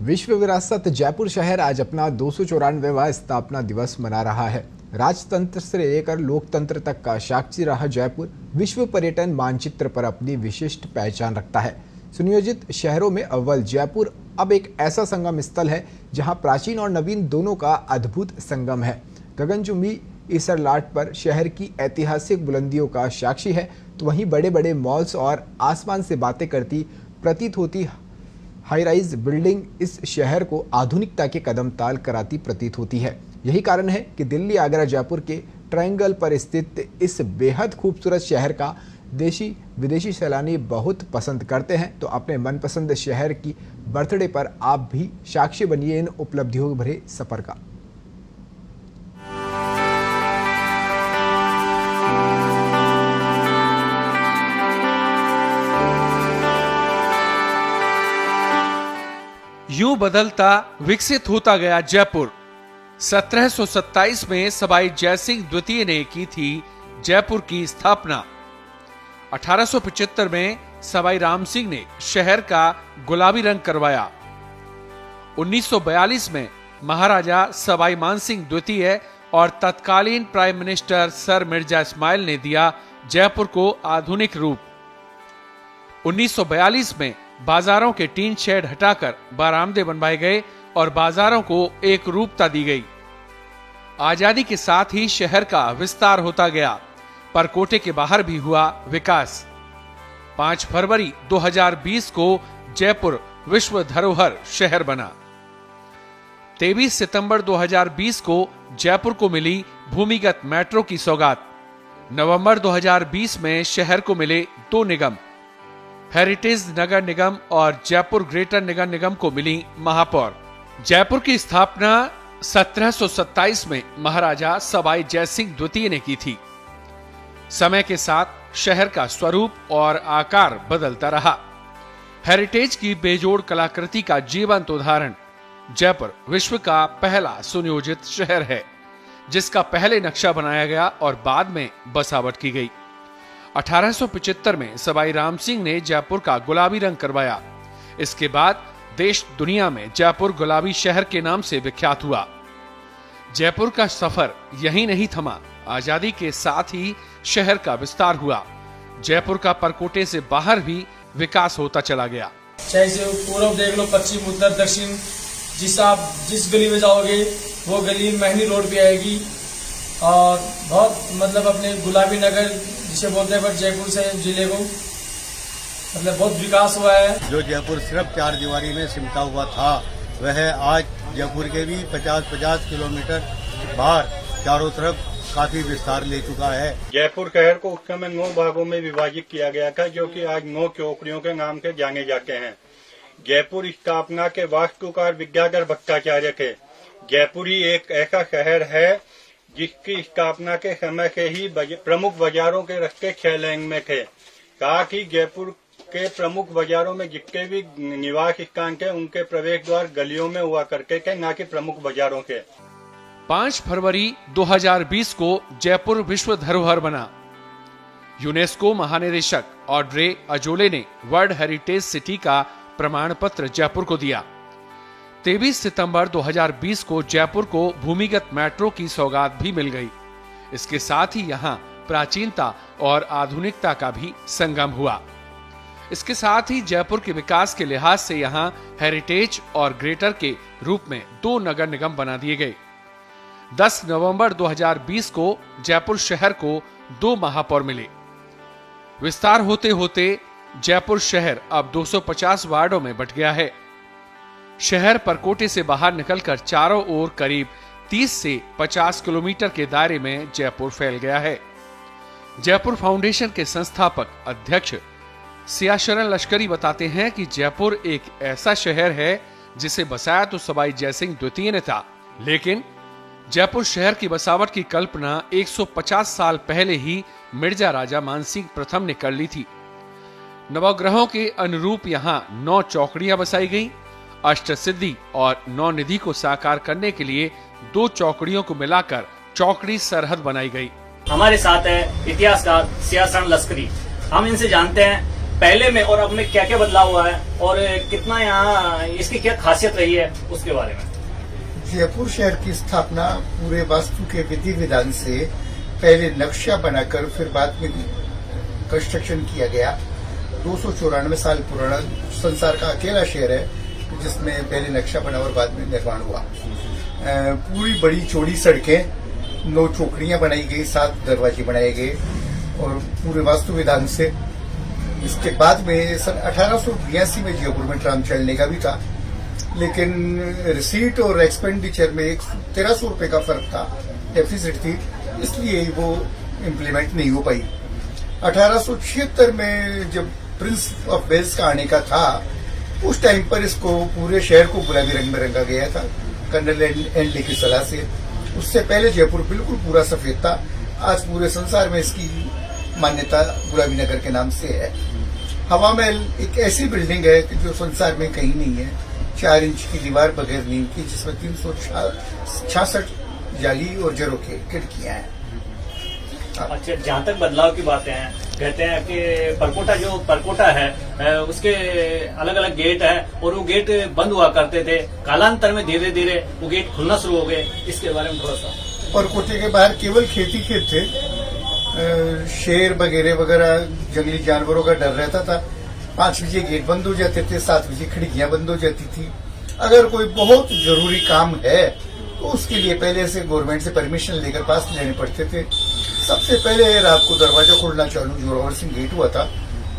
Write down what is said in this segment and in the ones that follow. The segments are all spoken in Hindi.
विश्व विरासत जयपुर शहर आज अपना 294वां स्थापना दिवस मना रहा है। राजतंत्र से लेकर लोकतंत्र तक का साक्षी रहा जयपुर विश्व पर्यटन मानचित्र पर अपनी विशिष्ट पहचान रखता है। सुनियोजित शहरों में अव्वल जयपुर अब एक ऐसा संगम स्थल है जहां प्राचीन और नवीन दोनों का अद्भुत संगम है। गगनचुंबी ईसरलाट पर शहर की ऐतिहासिक बुलंदियों का साक्षी है, तो वहीं बड़े बड़े मॉल्स और आसमान से बातें करती प्रतीत होती हाई राइज बिल्डिंग इस शहर को आधुनिकता के कदम ताल कराती प्रतीत होती है। यही कारण है कि दिल्ली, आगरा, जयपुर के ट्रायंगल पर स्थित इस बेहद खूबसूरत शहर का देशी विदेशी सैलानी बहुत पसंद करते हैं। तो अपने मनपसंद शहर की बर्थडे पर आप भी साक्षी बनिए इन उपलब्धियों भरे सफर का। यूं बदलता विकसित होता गया जयपुर। 1727 में सवाई जयसिंह द्वितीय ने की थी जयपुर की स्थापना। 1875 में सवाई राम सिंह ने शहर का गुलाबी रंग करवाया। 1942 में महाराजा सवाई मानसिंह द्वितीय और तत्कालीन prime minister sir Mirza Ismail ने दिया जयपुर को आधुनिक रूप। 1942 में बाजारों के टीन शेड हटाकर बारामदे बनवाए गए और बाजारों को एक रूपता दी गई। आजादी के साथ ही शहर का विस्तार होता गया, पर कोटे के बाहर भी हुआ विकास। 5 फरवरी 2020 को जयपुर विश्व धरोहर शहर बना। 23 सितंबर 2020 को जयपुर को मिली भूमिगत मेट्रो की सौगात। नवंबर 2020 में शहर को मिले 2 निगम, हेरिटेज नगर निगम और जयपुर ग्रेटर नगर निगम को मिली महापौर। जयपुर की स्थापना 1727 में महाराजा सवाई जयसिंह द्वितीय ने की थी। समय के साथ शहर का स्वरूप और आकार बदलता रहा। हेरिटेज की बेजोड़ कलाकृति का जीवंत उदाहरण जयपुर विश्व का पहला सुनियोजित शहर है, जिसका पहले नक्शा बनाया गया और बाद में बसावट की गई। 1875 में सवाई राम सिंह ने जयपुर का गुलाबी रंग करवाया। इसके बाद देश दुनिया में जयपुर गुलाबी शहर के नाम से विख्यात हुआ। जयपुर का सफर यहीं नहीं थमा। आजादी के साथ ही शहर का विस्तार हुआ। जयपुर का परकोटे से बाहर भी विकास होता चला गया। चाहे से पूर्व देख लो, पश्चिम, उत्तर, दक्षिण, जिस गली में जाओगे वो गली महनी रोड पे आएगी। और बहुत अपने गुलाबी नगर जिसे बोलते हैं जयपुर से जिले को बहुत विकास हुआ है। जो जयपुर सिर्फ 4 दीवारी में सिमटा हुआ था, वह आज जयपुर के भी 50-50 किलोमीटर बाहर चारों तरफ काफी विस्तार ले चुका है। जयपुर शहर को उस समय 9 भागों में विभाजित किया गया था, जो कि आज 9 चौकड़ियों के नाम से जाने जाते हैं। जयपुर स्थापना के वास्तुकार विद्याधर भट्टाचार्य थे। जयपुर ही एक ऐसा शहर है जिसकी स्थापना के समय से ही प्रमुख बाजारों के रास्ते 6 लेन में थे। साथ ही जयपुर के प्रमुख बाजारों में जितने भी निवास स्थान थे, उनके प्रवेश द्वार गलियों में हुआ करते थे, न कि प्रमुख बाजारों के। 5 फरवरी 2020 को जयपुर विश्व धरोहर बना। यूनेस्को महानिदेशक ऑड्रे अजोले ने वर्ल्ड हेरिटेज सिटी का प्रमाण पत्र जयपुर को दिया। 23 सितंबर 2020 को जयपुर को भूमिगत मेट्रो की सौगात भी मिल गई। इसके साथ ही यहाँ प्राचीनता और आधुनिकता का भी संगम हुआ। इसके साथ ही जयपुर के विकास के लिहाज से यहाँ हेरिटेज और ग्रेटर के रूप में 2 नगर निगम बना दिए गए। 10 नवंबर 2020 को जयपुर शहर को 2 महापौर मिले। विस्तार होते होते जयपुर शहर अब 250 वार्डों में बंट गया है। शहर परकोटे से बाहर निकलकर चारों ओर करीब 30 से 50 किलोमीटर के दायरे में जयपुर फैल गया है। जयपुर फाउंडेशन के संस्थापक अध्यक्ष सियाशरण लश्करी बताते हैं कि जयपुर एक ऐसा शहर है जिसे बसाया तो सवाई जयसिंह द्वितीय ने था, लेकिन जयपुर शहर की बसावट की कल्पना 150 साल पहले ही मिर्जा राजा मानसिंह प्रथम ने कर ली थी। नवग्रहों के अनुरूप यहाँ 9 चौकड़ियां बसाई गईं। अष्टसिद्धि और 9 निधि को साकार करने के लिए 2 चौकड़ियों को मिलाकर चौकड़ी सरहद बनाई गई। हमारे साथ है इतिहासकार सियासरण लश्करी। हम इनसे जानते हैं पहले में और अब में क्या क्या बदलाव हुआ है और कितना यहाँ इसकी क्या खासियत रही है उसके बारे में। जयपुर शहर की स्थापना पूरे वास्तु के विधि विधान से पहले नक्शा बनाकर फिर बाद में कंस्ट्रक्शन किया गया। 294 साल पुराना संसार का अकेला शहर है जिसमें पहले नक्शा बना और बाद में निर्माण हुआ। पूरी बड़ी चौड़ी सड़कें, 9 चौकड़ियां बनाई गई, 7 दरवाजे बनाए गए और पूरे वास्तु विधान से। इसके बाद में सन 1882 में जयपुर में ट्राम चलने का भी था, लेकिन रिसीट और एक्सपेंडिचर में 1300 रुपए का फर्क था, डेफिसिट थी, इसलिए वो इम्प्लीमेंट नहीं हो पाई। 1876 में जब प्रिंस ऑफ वेल्स का आने का था, उस टाइम पर इसको पूरे शहर को गुलाबी रंग में रंगा गया था कर्नल एनले की सलाह से। उससे पहले जयपुर बिल्कुल पूरा सफेद था। आज पूरे संसार में इसकी मान्यता गुलाबी नगर के नाम से है। हवा महल एक ऐसी बिल्डिंग है कि जो संसार में कहीं नहीं है। 4 इंच की दीवार बगैर नींव की, जिसमें 366 जाली और झरोखे खिड़कियां हैं। अच्छा, जहाँ तक बदलाव की बातें हैं, कहते हैं कि परकोटा है उसके अलग अलग गेट है और वो गेट बंद हुआ करते थे। कालांतर में धीरे धीरे वो गेट खुलना शुरू हो गए, इसके बारे में थोड़ा सा। परकोटे के बाहर केवल खेती खेत थे, शेर वगैरह जंगली जानवरों का डर रहता था। 5 बजे गेट बंद हो जाते थे, 7 बजे खिड़कियां बंद हो जाती थी। अगर कोई बहुत जरूरी काम है तो उसके लिए पहले से गवर्नमेंट से परमिशन लेकर पास लेने पड़ते थे। सबसे पहले रात को दरवाजा खोलना चालू जोरावर सिंह गेट हुआ था,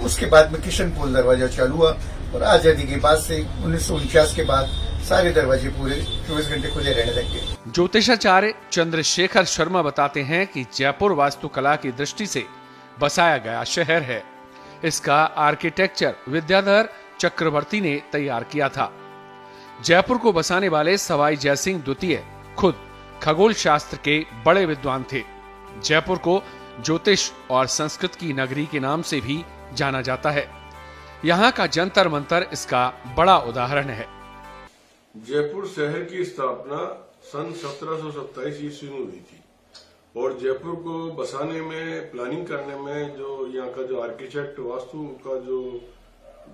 उसके बाद में किशनपोल दरवाजा चालू हुआ और आजादी के बाद से 1949 के बाद सारे दरवाजे पूरे 24 घंटे खुले रहने लगे। ज्योतिषाचार्य चंद्रशेखर शर्मा बताते हैं कि जयपुर वास्तुकला की दृष्टि से बसाया गया शहर है। इसका आर्किटेक्चर विद्याधर चक्रवर्ती ने तैयार किया था। जयपुर को बसाने वाले सवाई जयसिंह द्वितीय खुद खगोल शास्त्र के बड़े विद्वान थे। जयपुर को ज्योतिष और संस्कृत की नगरी के नाम से भी जाना जाता है। यहाँ का जंतर मंतर इसका बड़ा उदाहरण है। जयपुर शहर की स्थापना सन 1727 ईस्वी में हुई थी और जयपुर को बसाने में, प्लानिंग करने में जो यहाँ का जो आर्किटेक्ट, वास्तु का जो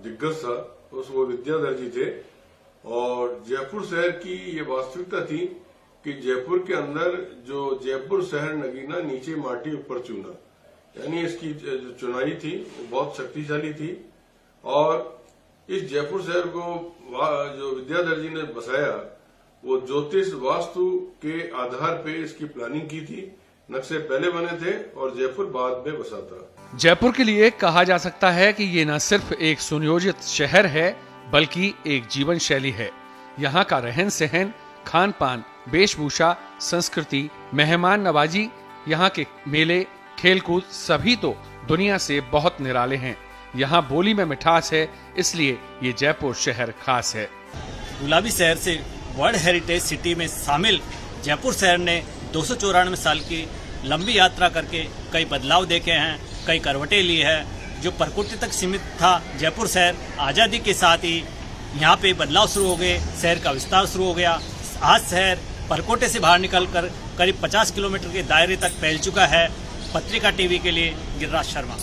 दिग्गज था वो विद्याधर जी थे। और जयपुर शहर की ये वास्तविकता थी कि जयपुर के अंदर जो जयपुर शहर नगीना, नीचे माटी ऊपर चूना, यानी इसकी जो चुनाई थी वो बहुत शक्तिशाली थी। और इस जयपुर शहर को जो विद्याधर जी ने बसाया वो ज्योतिष वास्तु के आधार पे इसकी प्लानिंग की थी। नक्शे पहले बने थे और जयपुर बाद में बसा था। जयपुर के लिए कहा जा सकता है कि ये न सिर्फ एक सुनियोजित शहर है बल्कि एक जीवन शैली है। यहाँ का रहन सहन, खान पान, वेशभूषा, संस्कृति, मेहमान नवाजी, यहाँ के मेले, खेलकूद सभी तो दुनिया से बहुत निराले हैं। यहाँ बोली में मिठास है, इसलिए ये जयपुर शहर खास है। गुलाबी शहर से वर्ल्ड हेरिटेज सिटी में शामिल जयपुर शहर ने 294 साल की लंबी यात्रा करके कई बदलाव देखे हैं, कई करवटें ली है। जो परकोटे तक सीमित था जयपुर शहर, आज़ादी के साथ ही यहाँ पे बदलाव शुरू हो गए, शहर का विस्तार शुरू हो गया। आज शहर परकोटे से बाहर निकलकर करीब 50 किलोमीटर के दायरे तक फैल चुका है। पत्रिका टीवी के लिए गिरिराज शर्मा।